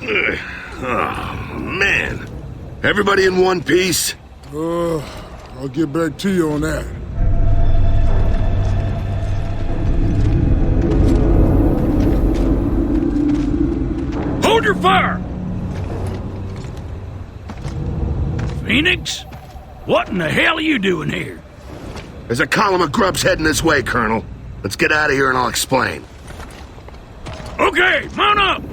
Oh, man. Everybody in one piece? I'll get back to you on that. Hold your fire! Phoenix? What in the hell are you doing here? There's a column of grubs heading this way, Colonel. Let's get out of here and I'll explain. Okay, mount up!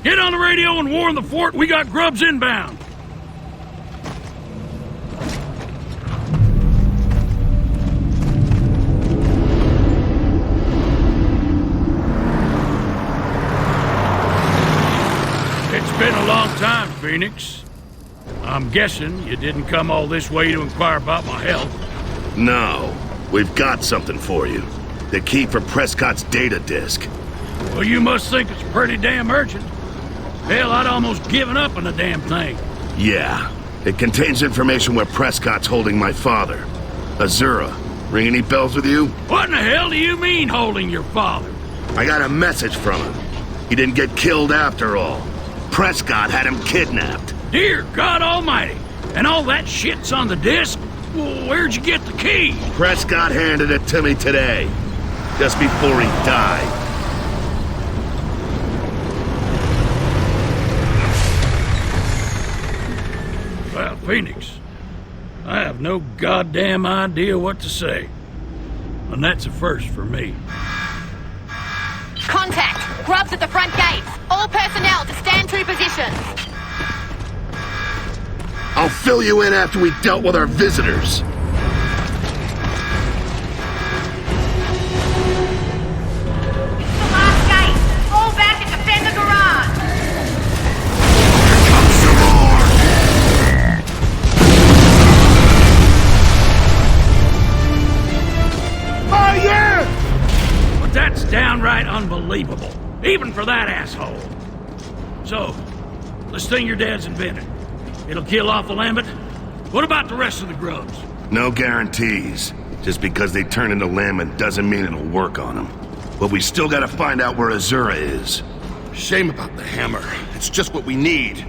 Get on the radio and warn the fort we got grubs inbound. It's been a long time, Phoenix. I'm guessing you didn't come all this way to inquire about my health. No, we've got something for you. The key for Prescott's data disk. Well, you must think it's pretty damn urgent. Hell, I'd almost given up on the damn thing. Yeah, it contains information where Prescott's holding my father. Azura. Ring any bells with you? What in the hell do you mean, holding your father? I got a message from him. He didn't get killed after all. Prescott had him kidnapped. Dear God Almighty! And all that shit's on the disc? Well, where'd you get the key? Prescott handed it to me today, just before he died. Well, Phoenix, I have no goddamn idea what to say. And that's a first for me. Contact! Grubs at the front gates! All personnel to stand to positions! I'll fill you in after we dealt with our visitors. The last gate! All back and defend the garage! Comes some more! Oh, yeah! But that's downright unbelievable, even for that asshole. So, this thing your dad's invented, it'll kill off the Lambert? What about the rest of the grubs? No guarantees. Just because they turn into Lambert doesn't mean it'll work on them. But we still gotta find out where Azura is. Shame about the hammer. It's just what we need.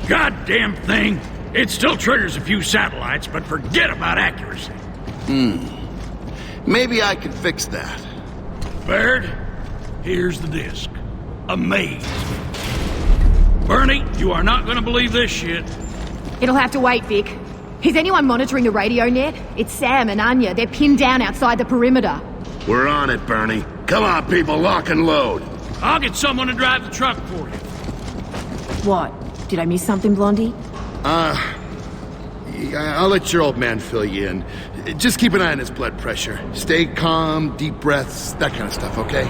Goddamn thing! It still triggers a few satellites, but forget about accuracy. Maybe I can fix that. Baird, here's the disc. Amazing. Bernie, you are not gonna believe this shit. It'll have to wait, Vic. Is anyone monitoring the radio net? It's Sam and Anya. They're pinned down outside the perimeter. We're on it, Bernie. Come on, people, lock and load. I'll get someone to drive the truck for you. What? Did I miss something, Blondie? I'll let your old man fill you in. Just keep an eye on his blood pressure. Stay calm, deep breaths, that kind of stuff, okay?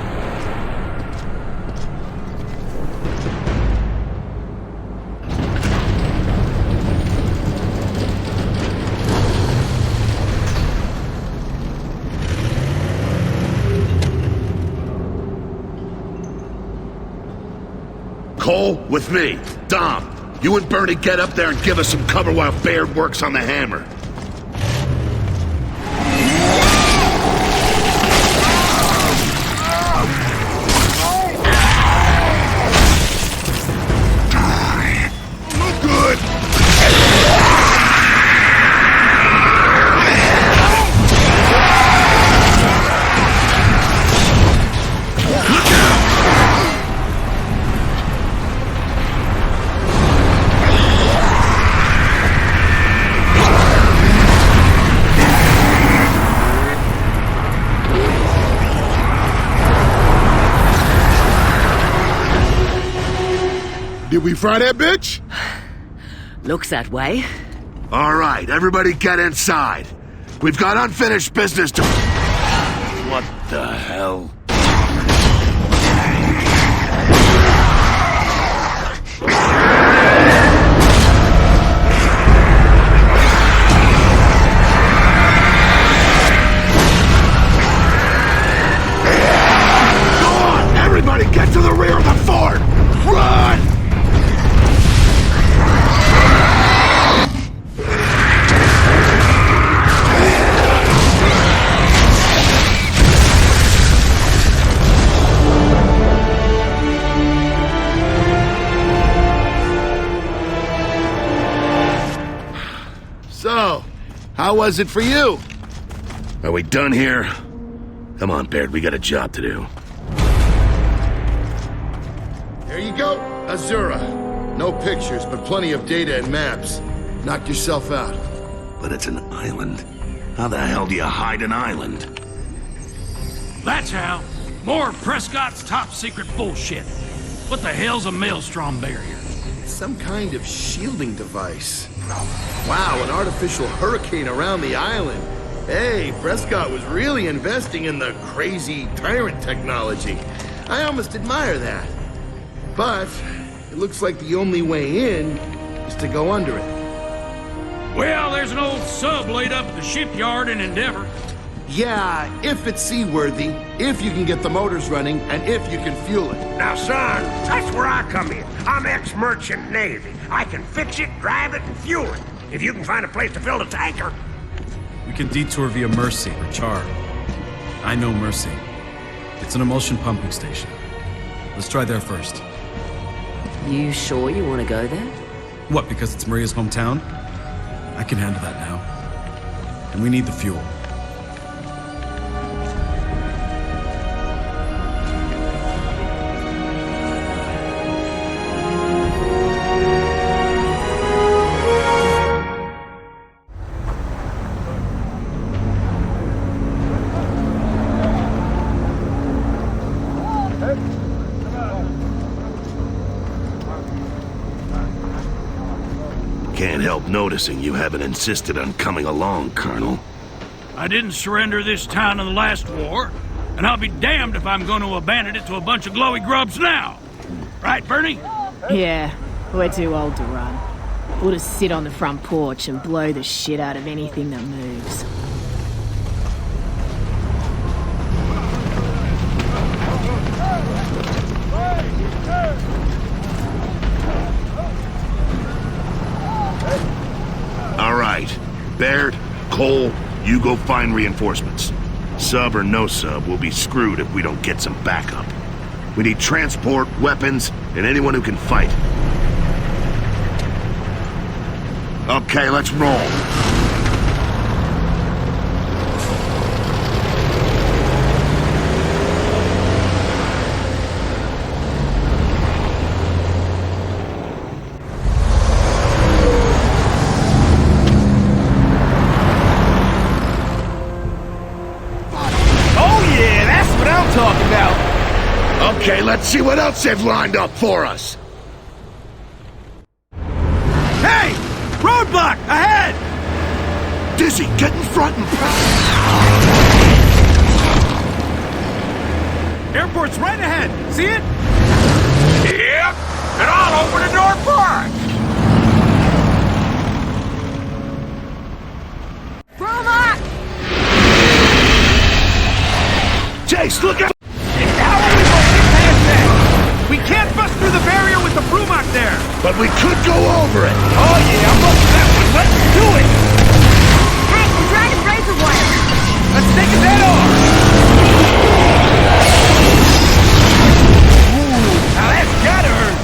Cole, with me. Dom, you and Bernie get up there and give us some cover while Baird works on the hammer. Did we fry that bitch? Looks that way. All right, everybody get inside. We've got unfinished business to... What the hell? Go on, everybody get to the rear of the fort! Run! How was it for you? Are we done here? Come on, Baird, we got a job to do. There you go, Azura. No pictures, but plenty of data and maps. Knock yourself out. But it's an island. How the hell do you hide an island? That's how. More of Prescott's top-secret bullshit. What the hell's a maelstrom barrier? Some kind of shielding device. Wow, an artificial hurricane around the island. Hey, Prescott was really investing in the crazy tyrant technology. I almost admire that. But it looks like the only way in is to go under it. Well, there's an old sub laid up at the shipyard in Endeavor. Yeah, if it's seaworthy, if you can get the motors running, and if you can fuel it. Now, son, that's where I come in. I'm ex-merchant Navy. I can fix it, drive it, and fuel it. If you can find a place to fill the tanker. We can detour via Mercy or Char. I know Mercy. It's an emulsion pumping station. Let's try there first. You sure you want to go there? What, because it's Maria's hometown? I can handle that now. And we need the fuel. Can't help noticing you haven't insisted on coming along, Colonel. I didn't surrender this town in the last war, and I'll be damned if I'm going to abandon it to a bunch of glowy grubs now. Right, Bernie? Yeah, we're too old to run. We'll just sit on the front porch and blow the shit out of anything that moves. All right. Baird, Cole, you go find reinforcements. Sub or no sub, we'll be screwed if we don't get some backup. We need transport, weapons, and anyone who can fight. Okay, let's roll. Okay, let's see what else they've lined up for us. Hey! Roadblock! Ahead! Dizzy, get in front and... Airport's right ahead! See it? Yep, and I'll open the door for us. Bruma! Jace, look out! We can't bust through the barrier with the Brumak there! But we could go over it! Oh yeah, I'm up for that one. Let's do it! Hey, I'm dragging razor wire! Let's take it head on! Ooh, now that's gotta hurt!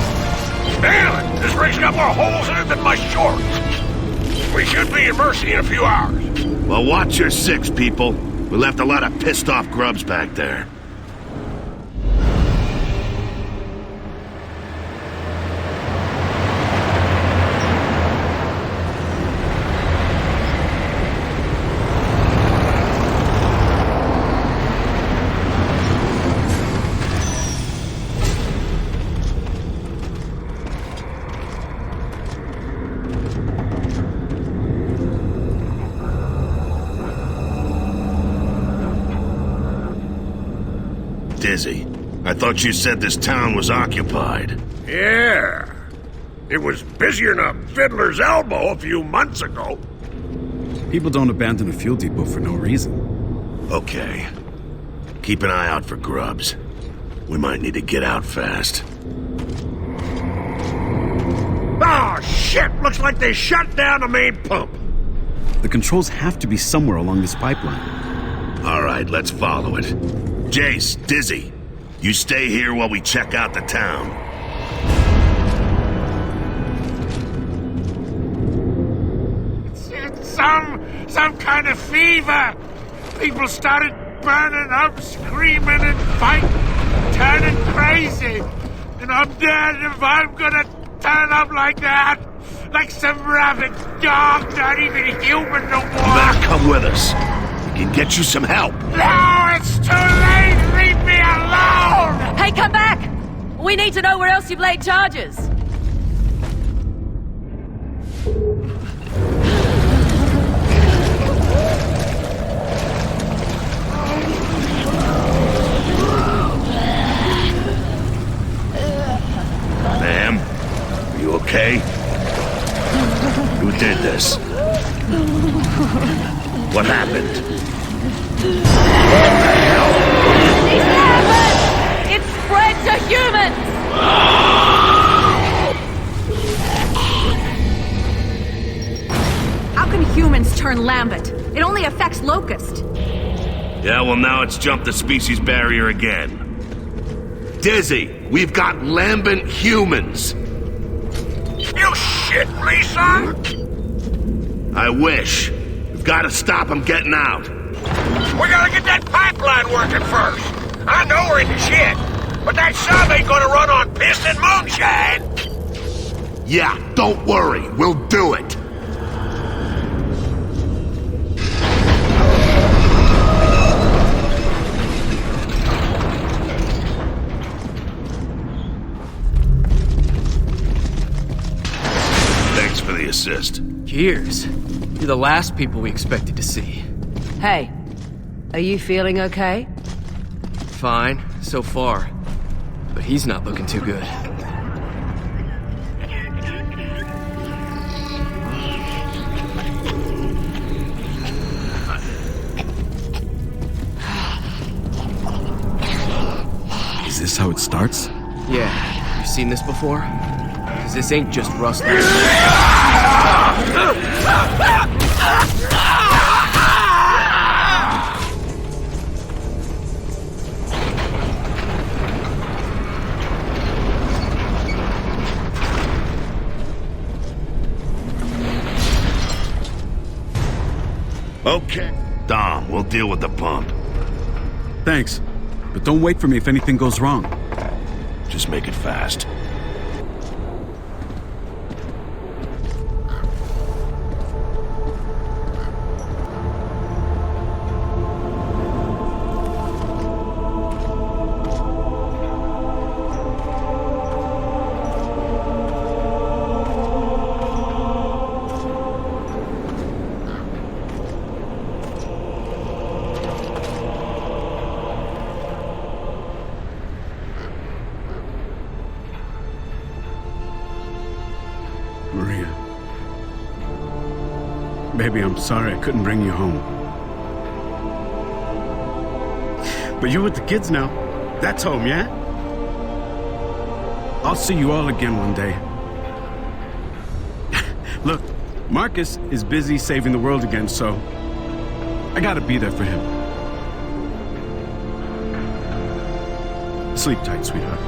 Damn it, this ring's got more holes in it than my shorts. We should be in Mercy in a few hours. Well, watch your six, people. We left a lot of pissed off grubs back there. Dizzy, I thought you said this town was occupied. Yeah. It was busier than a fiddler's elbow a few months ago. People don't abandon a fuel depot for no reason. Okay. Keep an eye out for grubs. We might need to get out fast. Oh, shit! Looks like they shut down the main pump. The controls have to be somewhere along this pipeline. All right, let's follow it. Jace, Dizzy, you stay here while we check out the town. It's some some kind of fever. People started burning up, screaming and fighting, turning crazy. And I'm dead if I'm gonna turn up like that. Like some rabid dog, not even human no more. You better come with us. We can get you some help. No, it's too late. Leave me alone. Hey, come back! We need to know where else you've laid charges. Ma'am, are you okay? Who did this? What happened? It spread to humans! How can humans turn Lambert? It only affects Locust. Yeah, well now it's jumped the species barrier again. Dizzy, we've got lambent humans. You shit me, son? I wish. We've got to stop them getting out. We gotta get that pipeline working first. I know we're in the shit, but that sub ain't gonna run on piss and moonshine. Yeah, don't worry. We'll do it. Thanks for the assist. Years. You're the last people we expected to see. Hey, are you feeling okay? Fine, so far. But he's not looking too good. Is this how it starts? Yeah, you've seen this before? Because this ain't just rust. Okay. Dom, we'll deal with the pump. Thanks. But don't wait for me if anything goes wrong. Just make it fast. Maria. Baby, I'm sorry I couldn't bring you home. But you're with the kids now. That's home, yeah? I'll see you all again one day. Look, Marcus is busy saving the world again, so I gotta be there for him. Sleep tight, sweetheart.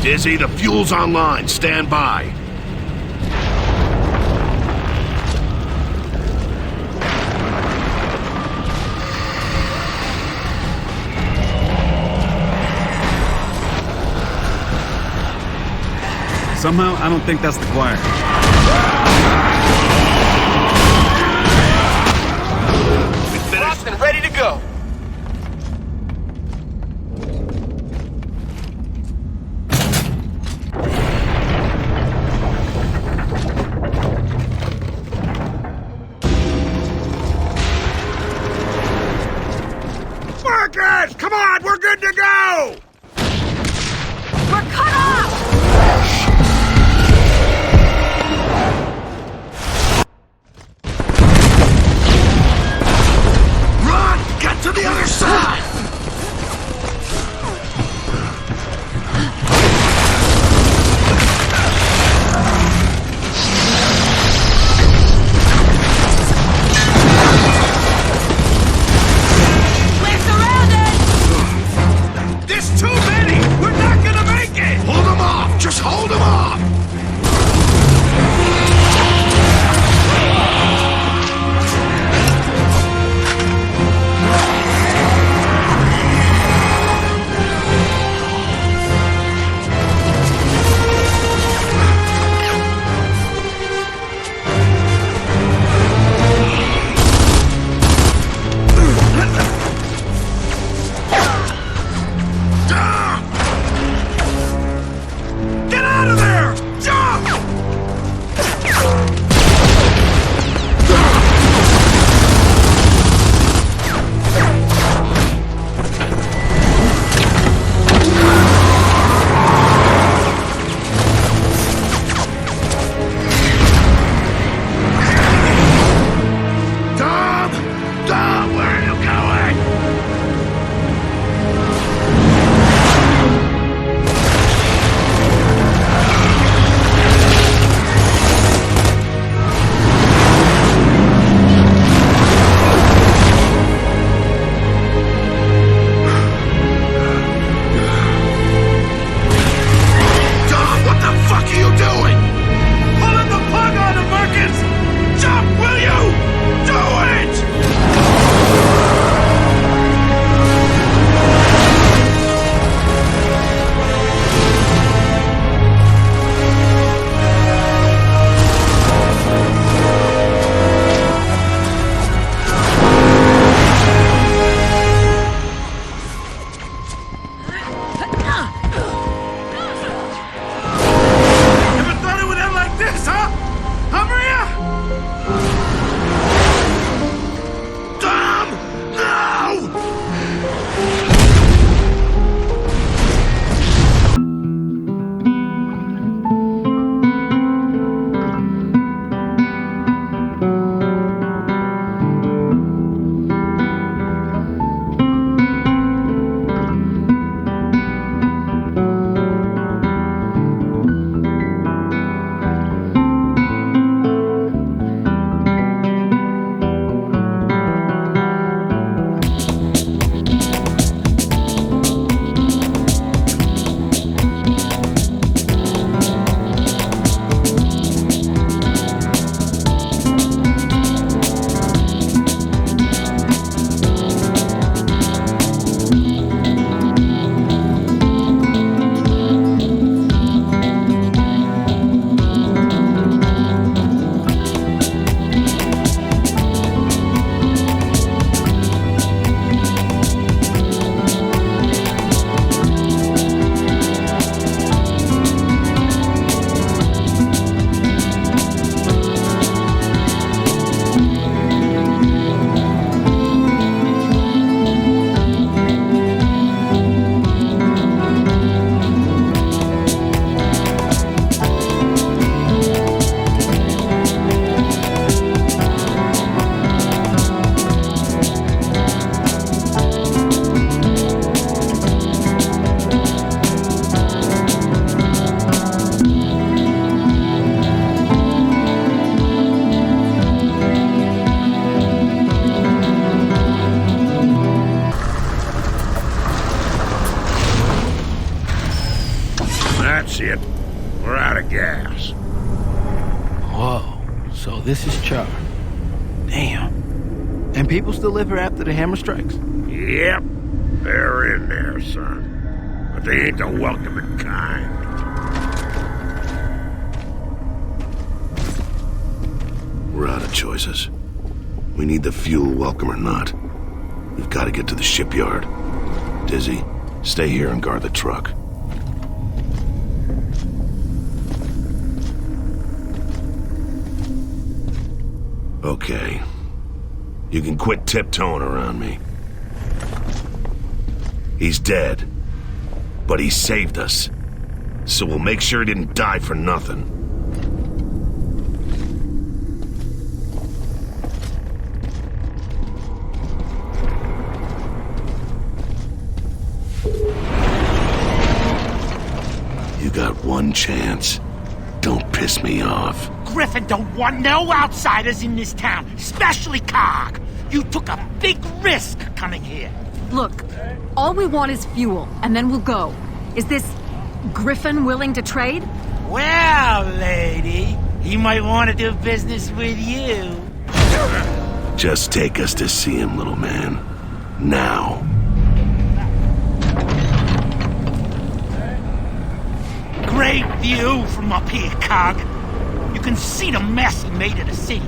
Dizzy, the fuel's online. Stand by. Somehow, I don't think that's the choir. We finished. Locked and ready to go. Workers! Come on, we're good to go! We're cut off! Run! Get to the other side! We're surrounded! There's too many! We're not gonna make it! Hold them off! Just hold them off! Get out of there! Jump! Tom! Tom, where are you going? Tom, what the fuck are you doing? Pulling the plug on him, Marcus! Jump, will you? Do it! Never thought it would end like this, huh? Huh, Maria? Tom! No! That's it. We're out of gas. Whoa, so this is Char. Damn. And people still live here after the hammer strikes? Yep. They're in there, son. But they ain't the welcoming kind. we're out of choices. We need the fuel, welcome or not. We've got to get to the shipyard. Dizzy, stay here and guard the truck. Okay. You can quit tiptoeing around me. He's dead. But he saved us. So we'll make sure he didn't die for nothing. You got one chance. Don't piss me off. Griffin don't want no outsiders in this town, especially Cog. You took a big risk coming here. Look, all we want is fuel, and then we'll go. Is this Griffin willing to trade? Well, lady, he might want to do business with you. Just take us to see him, little man. Now. Great view from up here, Cog. You can see the mess he made of the city.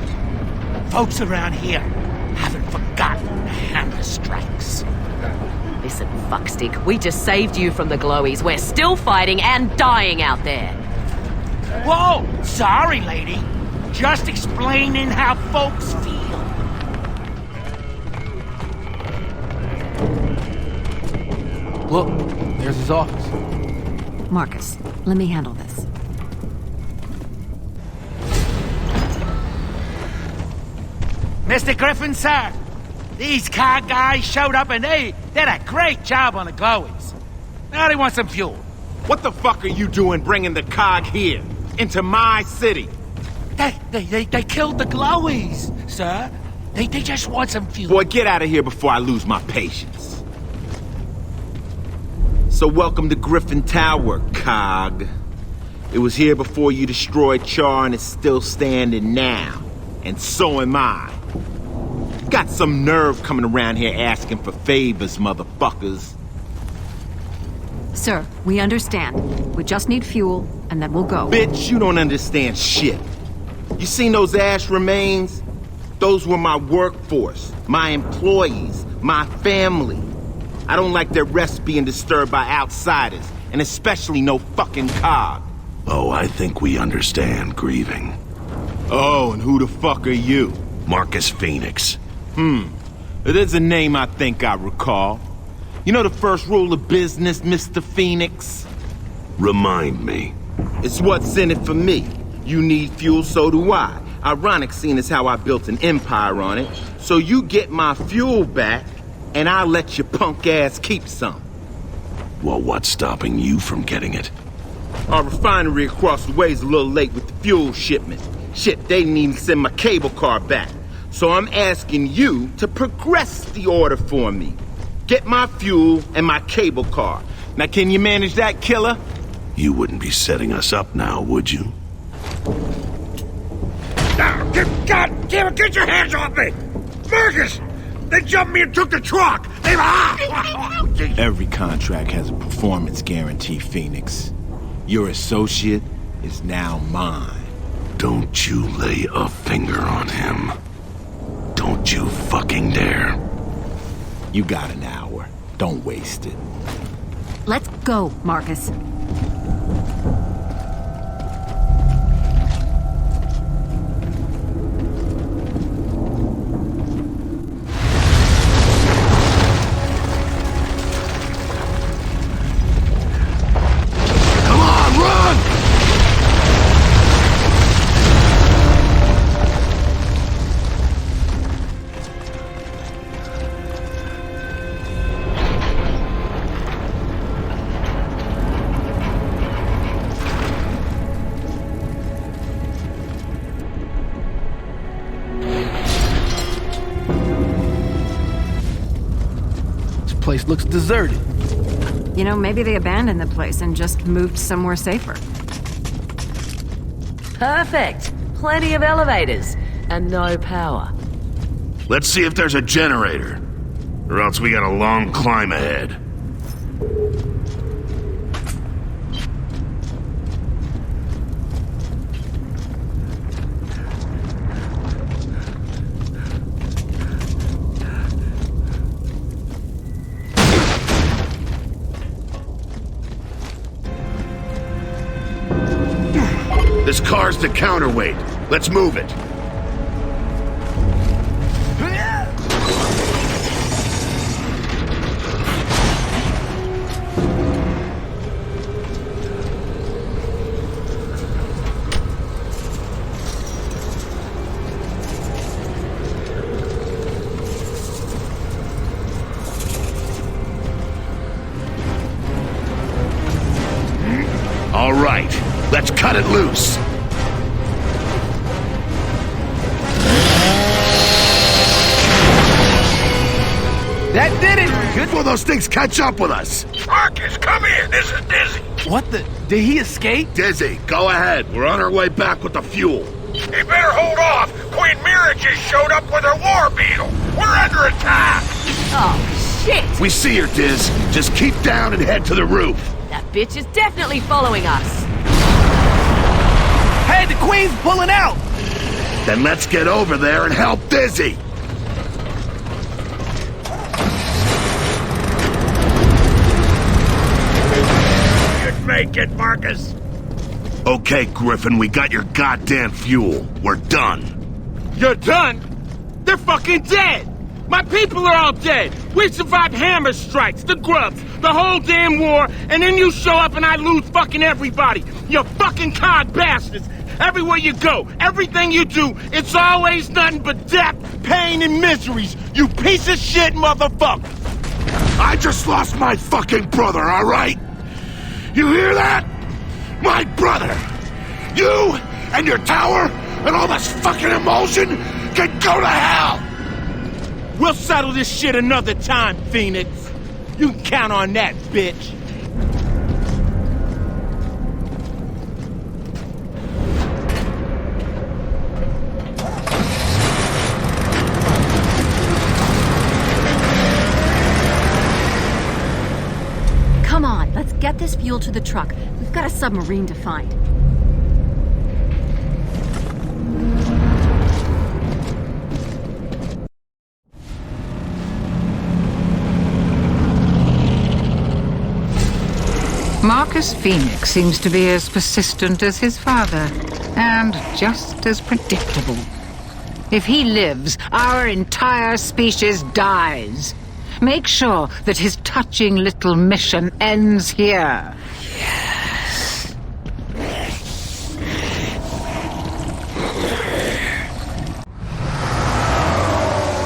Folks around here haven't forgotten the hammer strikes. Listen, fuckstick, we just saved you from the glowies. We're still fighting and dying out there. Whoa! Sorry, lady. Just explaining how folks feel. Look, there's his office. Marcus, let me handle this. Mr. Griffin, sir, these car guys showed up and they did a great job on the glowies. Now they want some fuel. What the fuck are you doing bringing the Cog here? Into my city? They killed the glowies, sir. They just want some fuel. Boy, get out of here before I lose my patience. So welcome to Griffin Tower, Cog. It was here before you destroyed Char and it's still standing now. And so am I. Got some nerve coming around here asking for favors, motherfuckers. Sir, we understand. We just need fuel, and then we'll go. Bitch, you don't understand shit. You seen those ash remains? Those were my workforce, my employees, my family. I don't like their rest being disturbed by outsiders, and especially no fucking Cog. Oh, I think we understand grieving. Oh, and who the fuck are you? Marcus Phoenix. It is a name I think I recall. You know the first rule of business, Mr. Phoenix? Remind me. It's what's in it for me. You need fuel, so do I. Ironic seeing as how I built an empire on it. So you get my fuel back, and I'll let your punk ass keep some. Well, what's stopping you from getting it? Our refinery across the way is a little late with the fuel shipment. Shit, they didn't even send my cable car back. So I'm asking you to progress the order for me. Get my fuel and my cable car. Now can you manage that, killer? You wouldn't be setting us up now, would you? God damn it, get your hands off me! Marcus! They jumped me and took the truck! Every contract has a performance guarantee, Phoenix. Your associate is now mine. Don't you lay a finger on him. Don't you fucking dare. You got an hour. Don't waste it. Let's go, Marcus. Place looks deserted. You know, maybe they abandoned the place and just moved somewhere safer. Perfect. Plenty of elevators. And no power. Let's see if there's a generator. Or else we got a long climb ahead. car's the counterweight. Let's move it. All right, let's cut it loose. That did it! Good. Before those things catch up with us. Marcus, come here. This is Dizzy. What the? Did he escape? Dizzy, go ahead. We're on our way back with the fuel. You better hold off. Queen Mira just showed up with her war beetle. We're under attack. Oh, shit! We see her, Diz. Just keep down and head to the roof. That bitch is definitely following us. Hey, the Queen's pulling out! Then let's get over there and help Dizzy. You'd make it, Marcus. Okay, Griffin, we got your goddamn fuel. We're done. You're done? They're fucking dead! My people are all dead! We survived hammer strikes, the grubs, the whole damn war, and then you show up and I lose fucking everybody! You fucking cod bastards! Everywhere you go, everything you do, it's always nothing but death, pain, and miseries! You piece of shit motherfucker! I just lost my fucking brother, all right? You hear that? My brother! You and your tower and all this fucking emotion can go to hell! We'll settle this shit another time, Phoenix. You can count on that, bitch. Come on, let's get this fuel to the truck. We've got a submarine to find. Marcus Phoenix seems to be as persistent as his father, and just as predictable. If he lives, our entire species dies. Make sure that his touching little mission ends here.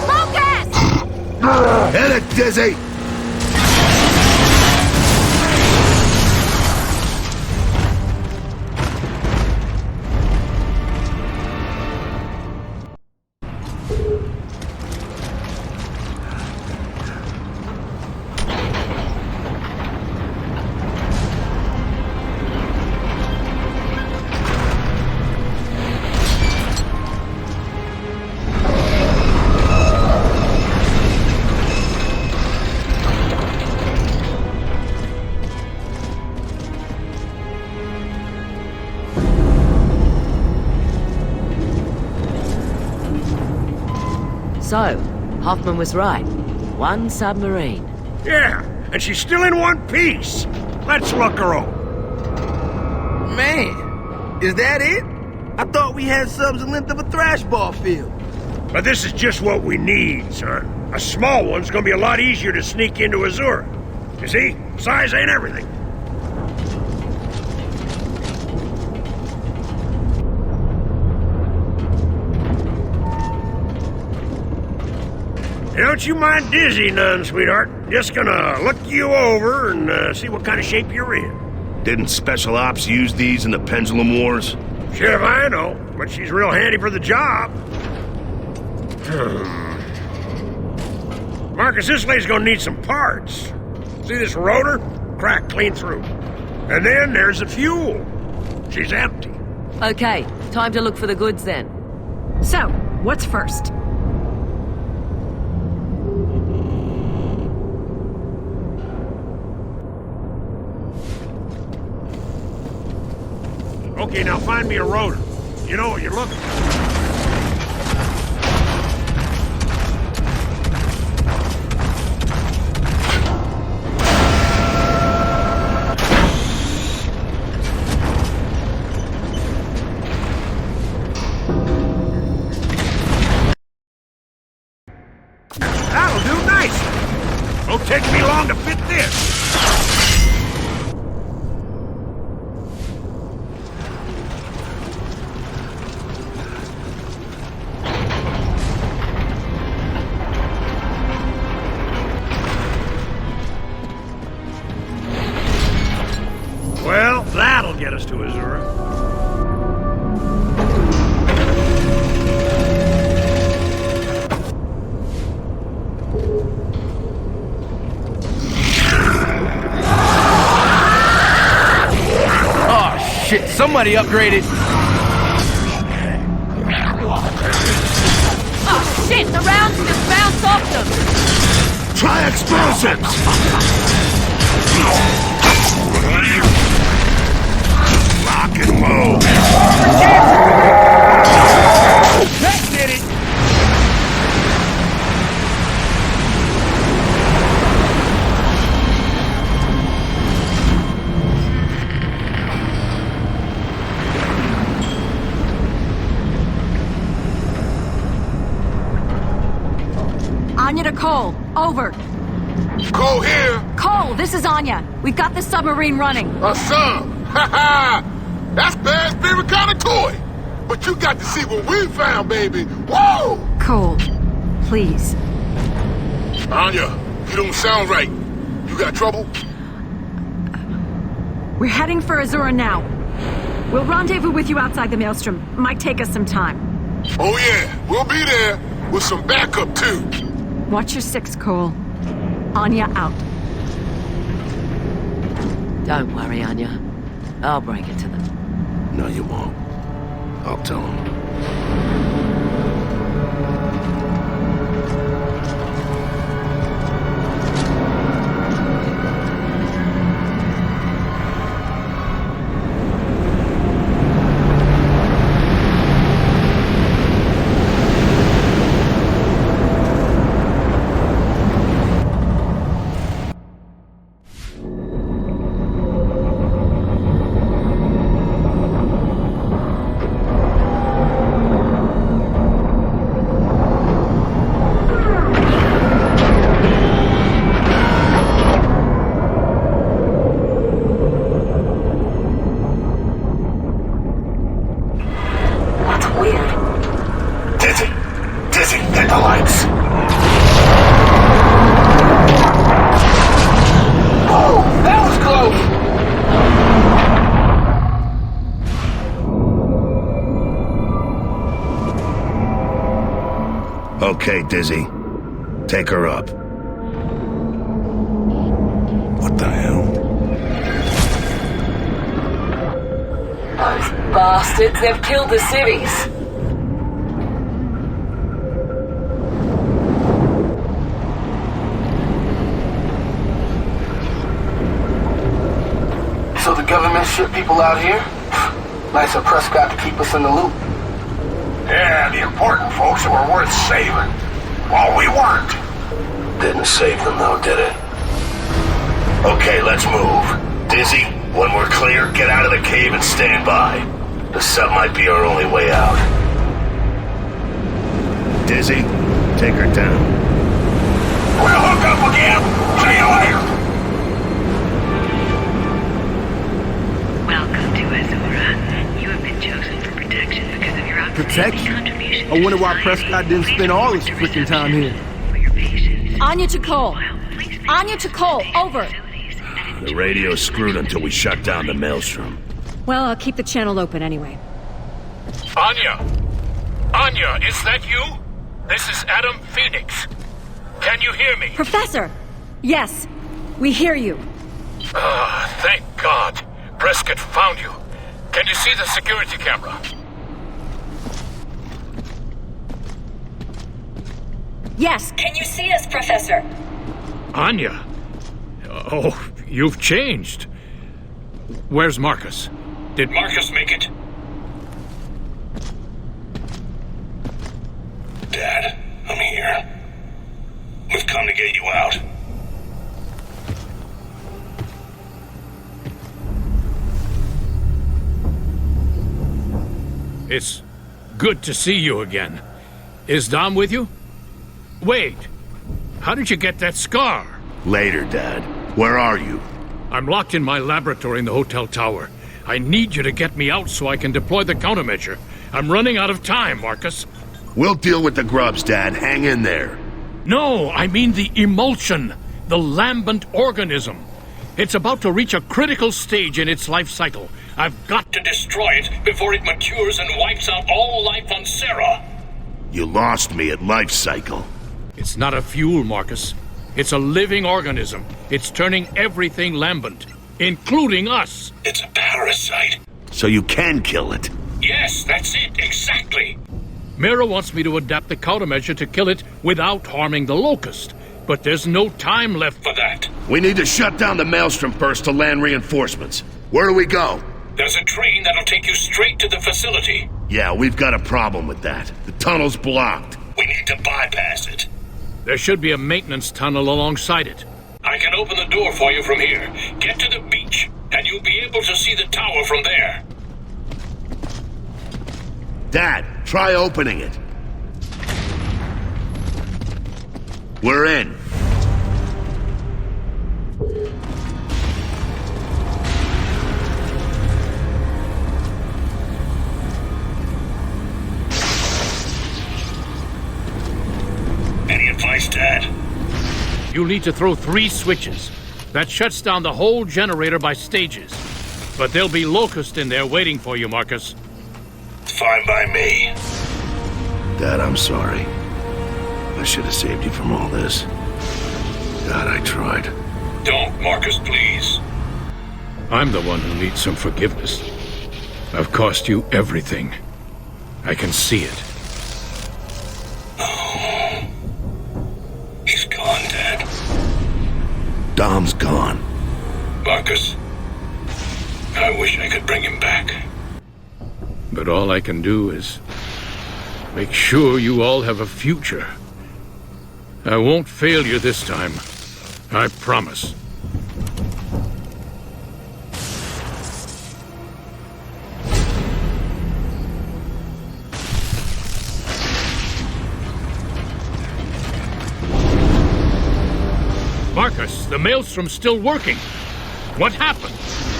Locust! Hit it, Dizzy! So, Hoffman was right. One submarine. Yeah, and she's still in one piece. Let's look her over. Man, is that it? I thought we had subs the length of a thrash ball field. But this is just what we need, son. A small one's gonna be a lot easier to sneak into Azura. You see, size ain't everything. Don't you mind Dizzy none, sweetheart. Just gonna look you over and see what kind of shape you're in. Didn't Special Ops use these in the Pendulum Wars? Shit if I know, but she's real handy for the job. Marcus, this lady's gonna need some parts. See this rotor? Cracked clean through. And then there's the fuel. She's empty. Okay, time to look for the goods then. So, what's first? Okay, now find me a rotor. You know what you're looking for. taking me long to fit this. Well, that'll get us to Azura. Oh, shit. Somebody upgraded. Oh, shit! The rounds just bounced off them! Try explosives! Lock and load. That did it! Anya to Cole. Over. Cole here. Cole, this is Anya. We've got the submarine running. A sub. Ha ha. That's bad spirit kind of toy. But you got to see what we found, baby. Whoa! Cole, please. Anya, you don't sound right. You got trouble? We're heading for Azura now. We'll rendezvous with you outside the Maelstrom. Might take us some time. Oh yeah, we'll be there with some backup too. Watch your six, Cole. Anya out. Don't worry, Anya. I'll break it to them. No, you won't. I'll tell him. Okay, Dizzy. Take her up. What the hell? Those bastards, they've killed the civvies. So the government shipped people out here? Nice of Prescott to keep us in the loop. Yeah, the important folks that were worth saving. Well, we weren't. Didn't save them though, did it? Okay, let's move. Dizzy, when we're clear, get out of the cave and stand by. The sub might be our only way out. Dizzy, take her down. We'll hook up again. See you later. Welcome to Azura. You have been chosen for protection because of your outstanding Protection? contribution. I wonder why Prescott didn't spend all his freaking time here. Anya to Cole. Anya to Cole. Over. The radio's screwed until we shut down the Maelstrom. Well, I'll keep the channel open anyway. Anya! Anya, is that you? This is Adam Phoenix. Can you hear me? Professor! Yes, we hear you. Thank God. Prescott found you. Can you see the security camera? Yes. Can you see us, Professor? Anya? Oh, you've changed. Where's Marcus? Did Marcus make it? Dad, I'm here. We've come to get you out. It's good to see you again. Is Dom with you? Wait, how did you get that scar? Later, Dad. Where are you? I'm locked in my laboratory in the hotel tower. I need you to get me out so I can deploy the countermeasure. I'm running out of time, Marcus. We'll deal with the grubs, Dad. Hang in there. No, I mean the emulsion. The lambent organism. It's about to reach a critical stage in its life cycle. I've got to destroy it before it matures and wipes out all life on Sarah. You lost me at life cycle. It's not a fuel, Marcus. It's a living organism. It's turning everything lambent, including us. It's a parasite. So you can kill it. Yes, that's it, exactly. Mira wants me to adapt the countermeasure to kill it without harming the Locust. But there's no time left for that. We need to shut down the Maelstrom first to land reinforcements. Where do we go? There's a train that'll take you straight to the facility. Yeah, we've got a problem with that. The tunnel's blocked. We need to bypass it. There should be a maintenance tunnel alongside it. I can open the door for you from here. Get to the beach, and you'll be able to see the tower from there. Dad, try opening it. We're in. Any advice, Dad? You'll need to throw 3 switches. That shuts down the whole generator by stages. But there'll be Locust in there waiting for you, Marcus. Fine by me. Dad, I'm sorry. I should have saved you from all this. God, I tried. Don't, Marcus, please. I'm the one who needs some forgiveness. I've cost you everything. I can see it. He's gone, Dad. Dom's gone. Marcus, I wish I could bring him back. But all I can do is make sure you all have a future. I won't fail you this time. I promise. Marcus, the Maelstrom's still working. What happened?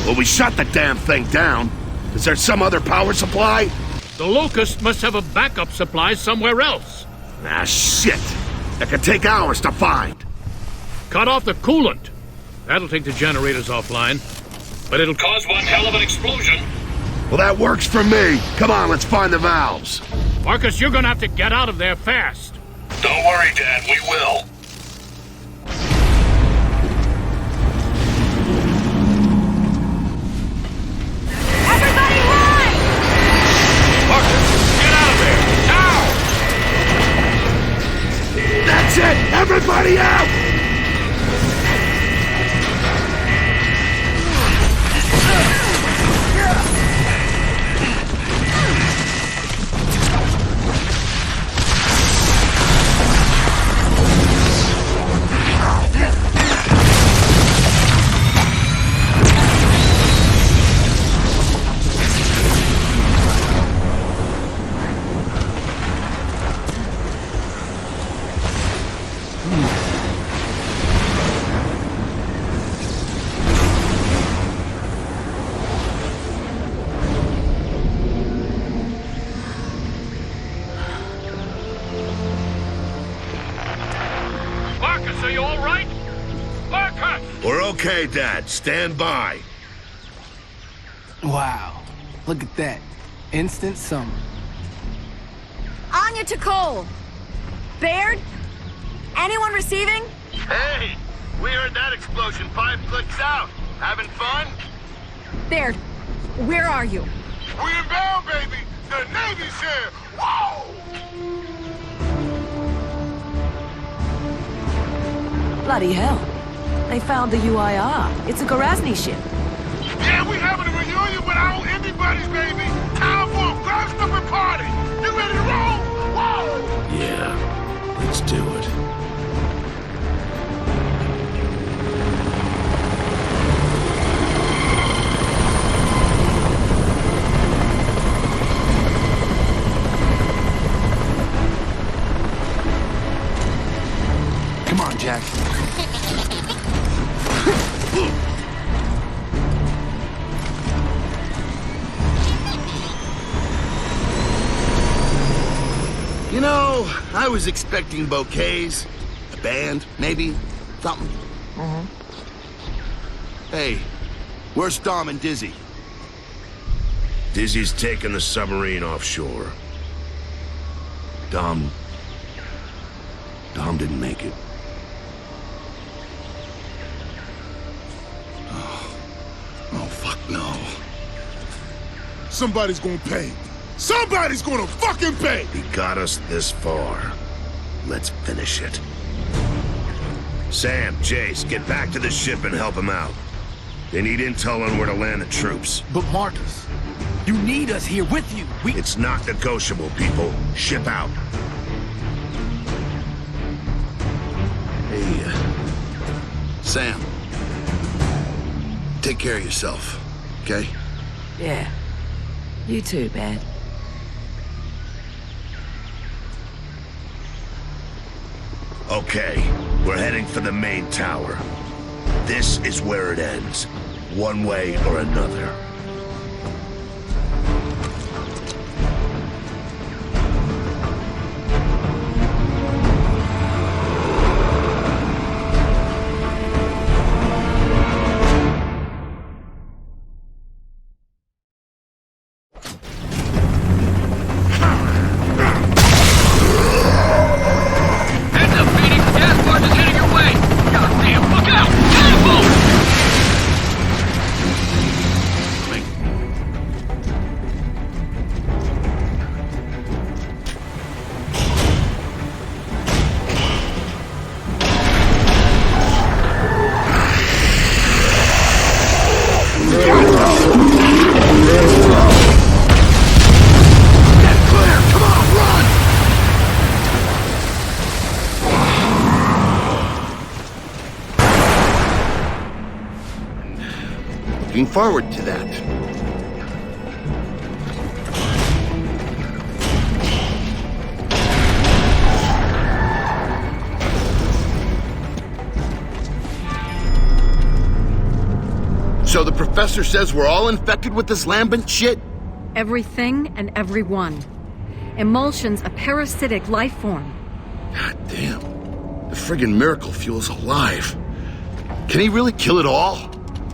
Well, we shut the damn thing down. Is there some other power supply? The Locust must have a backup supply somewhere else. Ah, shit. That could take hours to find. Cut off the coolant. That'll take the generators offline. But it'll cause one hell of an explosion. Well, that works for me. Come on, let's find the valves. Marcus, you're gonna have to get out of there fast. Don't worry, Dad, we will. Everybody run! Marcus, get out of there! Now! That's it! Everybody out! Marcus, are you all right? Marcus! We're okay, Dad. Stand by. Wow. Look at that. Instant summer. Anya to Cole. Baird? Anyone receiving? Hey, we heard that explosion 5 clicks out. Having fun? Baird, where are you? We inbound, baby. The Navy's here. Whoa! Bloody hell. They found the UIR. It's a Gorazny ship. Yeah, we having a reunion with our old indie buddies, baby. Time for a ground up and party. You ready to roll? Whoa! Yeah, let's do it. Come on, Jack. I was expecting bouquets, a band, maybe, something. Hey, where's Dom and Dizzy? Dizzy's taking the submarine offshore. Dom didn't make it. Oh, fuck no. Somebody's gonna pay. Somebody's gonna fucking pay! He got us this far. Let's finish it. Sam, Jace, get back to the ship and help him out. They need intel on where to land the troops. But Marcus, you need us here with you. It's not negotiable, people. Ship out. Hey, Sam. Take care of yourself, okay? Yeah. You too, Bad. Okay, we're heading for the main tower. This is where it ends, one way or another. Looking forward to that. So the professor says we're all infected with this Lambent shit? Everything and everyone. Emulsion's a parasitic life form. God damn. The friggin' miracle fuel's alive. Can he really kill it all?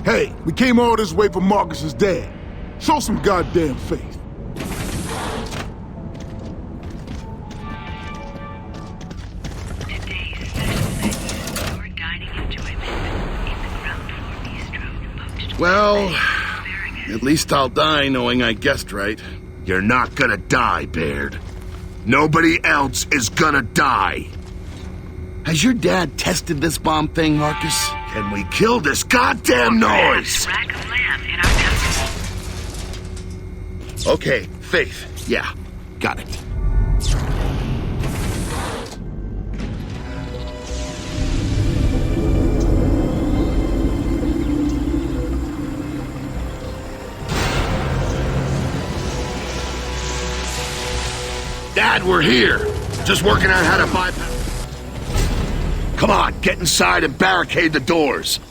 Hey, we came all this way for Marcus's dad. Show some goddamn faith. Well, at least I'll die knowing I guessed right. You're not gonna die, Baird. Nobody else is gonna die. Has your dad tested this bomb thing, Marcus? Can we kill this goddamn noise? Okay, Faith. Yeah, got it. Dad, we're here. Just working out how to bypass. Come on, get inside and barricade the doors.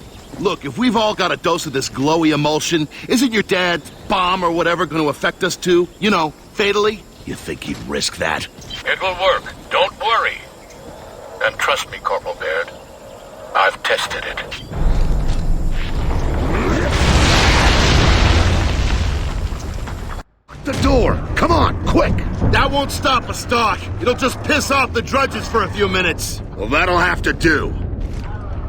Look, if we've all got a dose of this glowy emulsion, isn't your dad's bomb or whatever going to affect us too? You know, fatally? You think he'd risk that? It will work. Don't worry. And trust me, Corporal Baird. I've tested it. The door! Come on, quick! That won't stop us, Doc. It'll just piss off the drudges for a few minutes. Well, that'll have to do.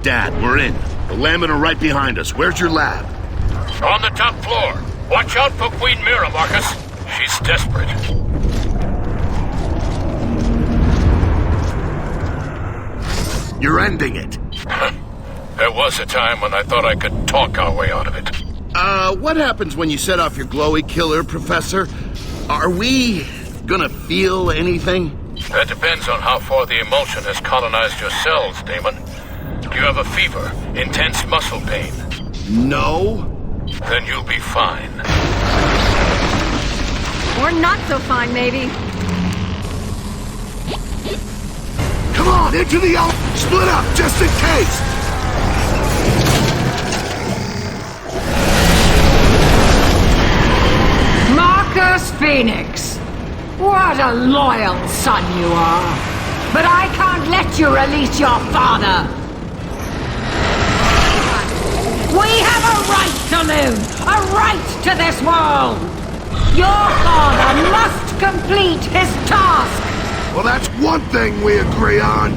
Dad, we're in. The Lambert are right behind us. Where's your lab? On the top floor. Watch out for Queen Mira, Marcus. She's desperate. You're ending it. There was a time when I thought I could talk our way out of it. What happens when you set off your glowy killer, Professor? Are we gonna feel anything? That depends on how far the emulsion has colonized your cells, Damon. Do you have a fever? Intense muscle pain? No. Then you'll be fine. Or not so fine, maybe. Come on, into the out. Split up, just in case. Marcus Phoenix, what a loyal son you are. but I can't let you release your father. We have a right to live, a right to this world. Your father must complete his task. Well, that's one thing we agree on.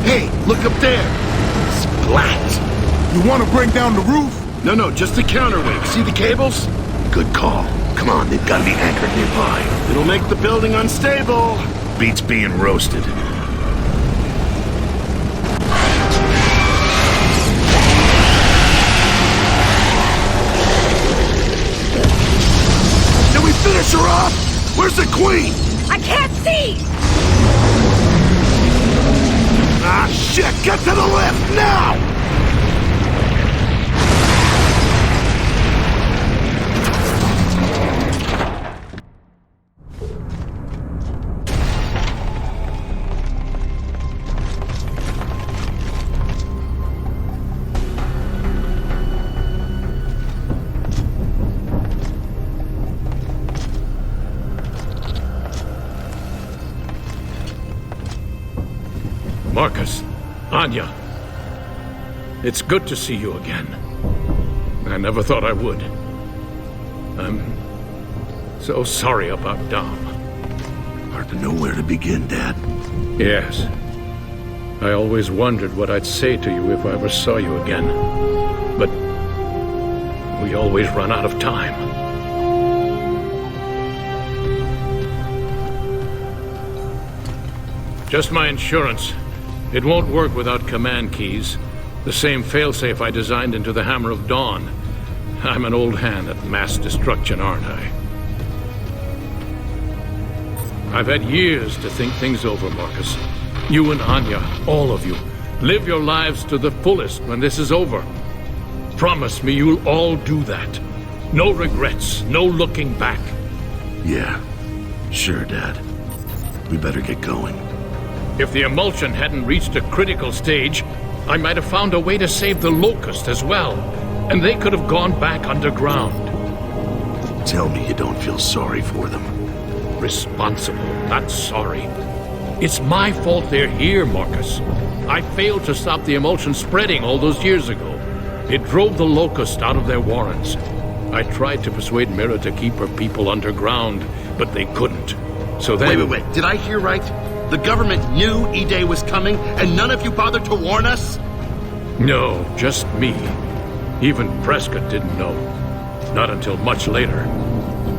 Hey, look up there. Splat. You want to bring down the roof? No, just the counterweight. See the cables? Good call. Come on, they've got to be anchored nearby. It'll make the building unstable. Beats being roasted. Did we finish her off? Where's the queen? I can't see! Ah, shit! Get to the lift, now! Marcus, Anya, it's good to see you again. I never thought I would. I'm so sorry about Dom. Hard to know where to begin, Dad. Yes. I always wondered what I'd say to you if I ever saw you again. But we always run out of time. Just my insurance. It won't work without command keys. The same failsafe I designed into the Hammer of Dawn. I'm an old hand at mass destruction, aren't I? I've had years to think things over, Marcus. You and Anya, all of you, live your lives to the fullest when this is over. Promise me you'll all do that. No regrets, no looking back. Yeah, sure, Dad. We better get going. If the emulsion hadn't reached a critical stage, I might have found a way to save the Locust as well, and they could have gone back underground. Tell me you don't feel sorry for them. Responsible, not sorry. It's my fault they're here, Marcus. I failed to stop the emulsion spreading all those years ago. It drove the Locust out of their warrens. I tried to persuade Mira to keep her people underground, but they couldn't. So then... Wait. Did I hear right? The government knew E-Day was coming, and none of you bothered to warn us? No, just me. Even Prescott didn't know. Not until much later.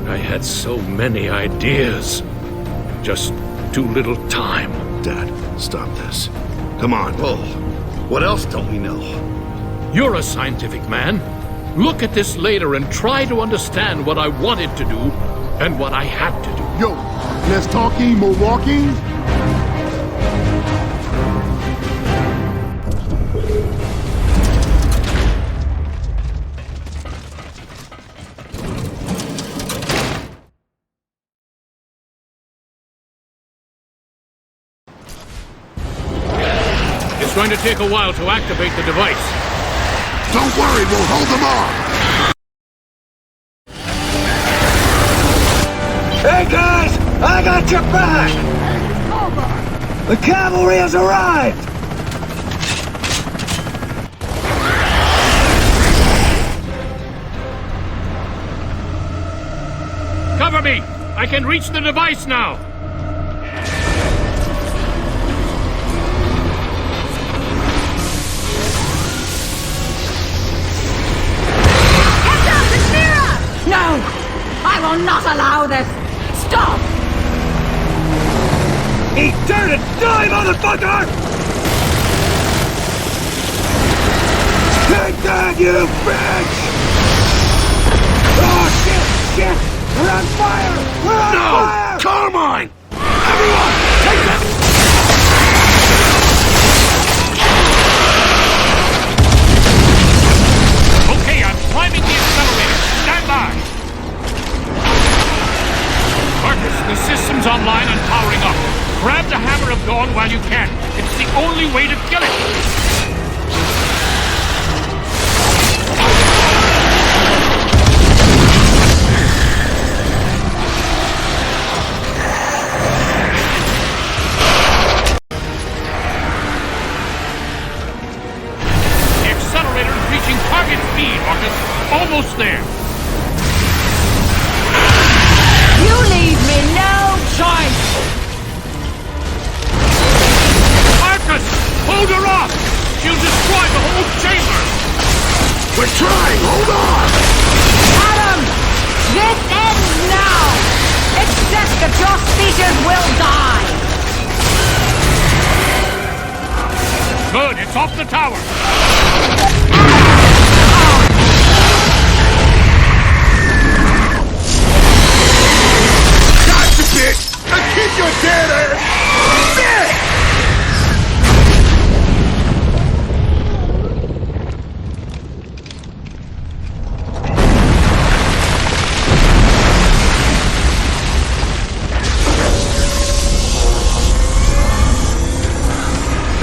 I had so many ideas. Just too little time. Dad, stop this. Come on. Well, what else don't we know? You're a scientific man. Look at this later and try to understand what I wanted to do and what I had to do. Yo, let's talking Milwaukee. It's going to take a while to activate the device. Don't worry, we'll hold them off. Hey guys, I got your back! The cavalry has arrived! Cover me! I can reach the device now! No! I will not allow this! Stop! Eat dirt and die, motherfucker! Take that, you bitch! Oh, shit! We're on fire! We're on fire! Carmine! Everyone, take them! Okay, I'm climbing the accelerator. Stand by! Marcus, the system's online and powering up. Grab the Hammer of Dawn while you can. It's the only way to kill it! Target speed, Marcus. Almost there. You leave me no choice! Marcus, hold her off! She'll destroy the whole chamber! We're trying! Hold on! Adam! This ends now! Accept that your species will die! Good, it's off the tower! Gotcha, bitch! Now keep your dead ass! Shit!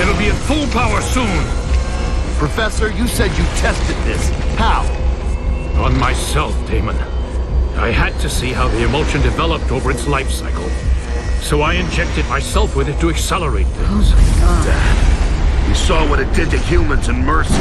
It'll be at full power soon. Professor, you said you tested this. How? On myself, Damon. I had to see how the emulsion developed over its life cycle. So I injected myself with it to accelerate things. Dad, you saw what it did to humans in Mercy.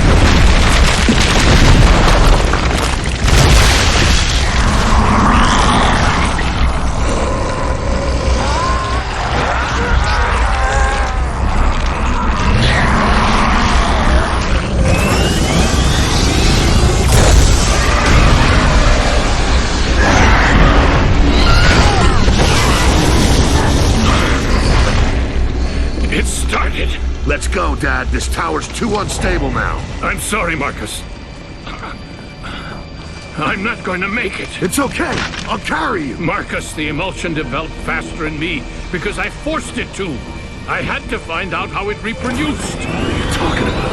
It started. Let's go, Dad. This tower's too unstable now. I'm sorry, Marcus. I'm not going to make it. It's okay. I'll carry you. Marcus, the emulsion developed faster in me because I forced it to. I had to find out how it reproduced. What are you talking about?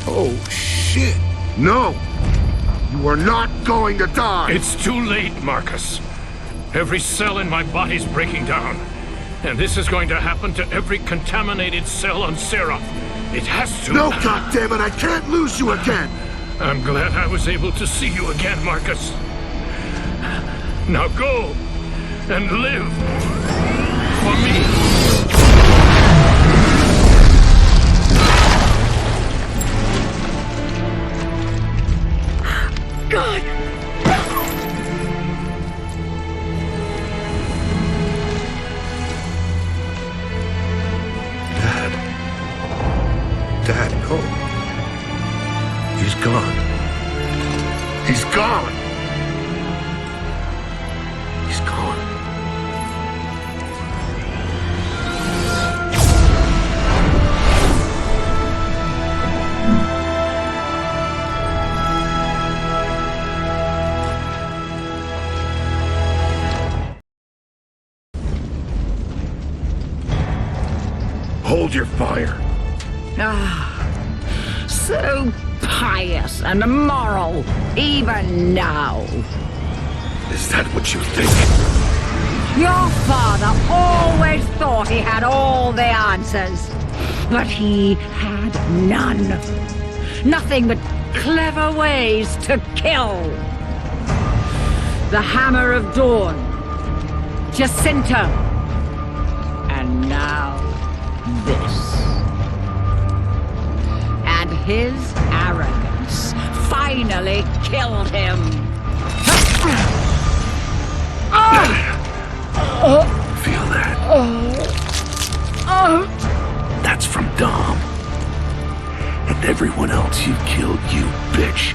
Oh, shit. No! You are not going to die! It's too late, Marcus. Every cell in my body's breaking down. And this is going to happen to every contaminated cell on Seraph. It has to. No, goddammit, I can't lose you again! I'm glad I was able to see you again, Marcus. Now go and live for me. God! Dad, no. He's gone. He's gone! He's gone. Hold your fire. Ah, so pious and moral, even now. Is that what you think? Your father always thought he had all the answers, but he had none. Nothing but clever ways to kill. The Hammer of Dawn, Jacinta, and now this. And his arrogance finally killed him. Feel that? That's from Dom. And everyone else you killed, you bitch.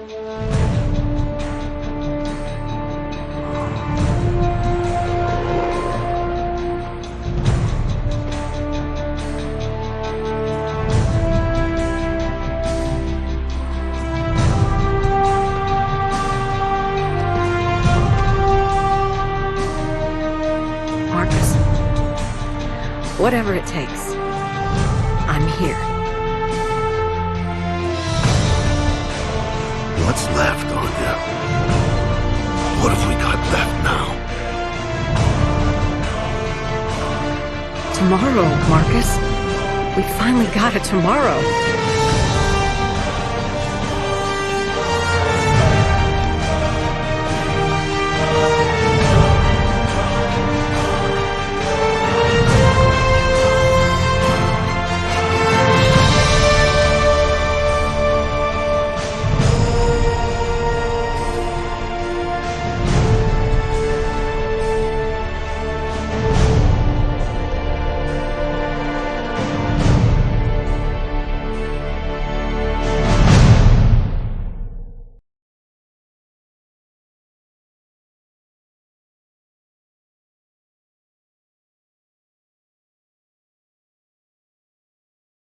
Marcus, whatever it takes, I'm here. What's left, Anya? What have we got left now? Tomorrow, Marcus. We finally got a tomorrow.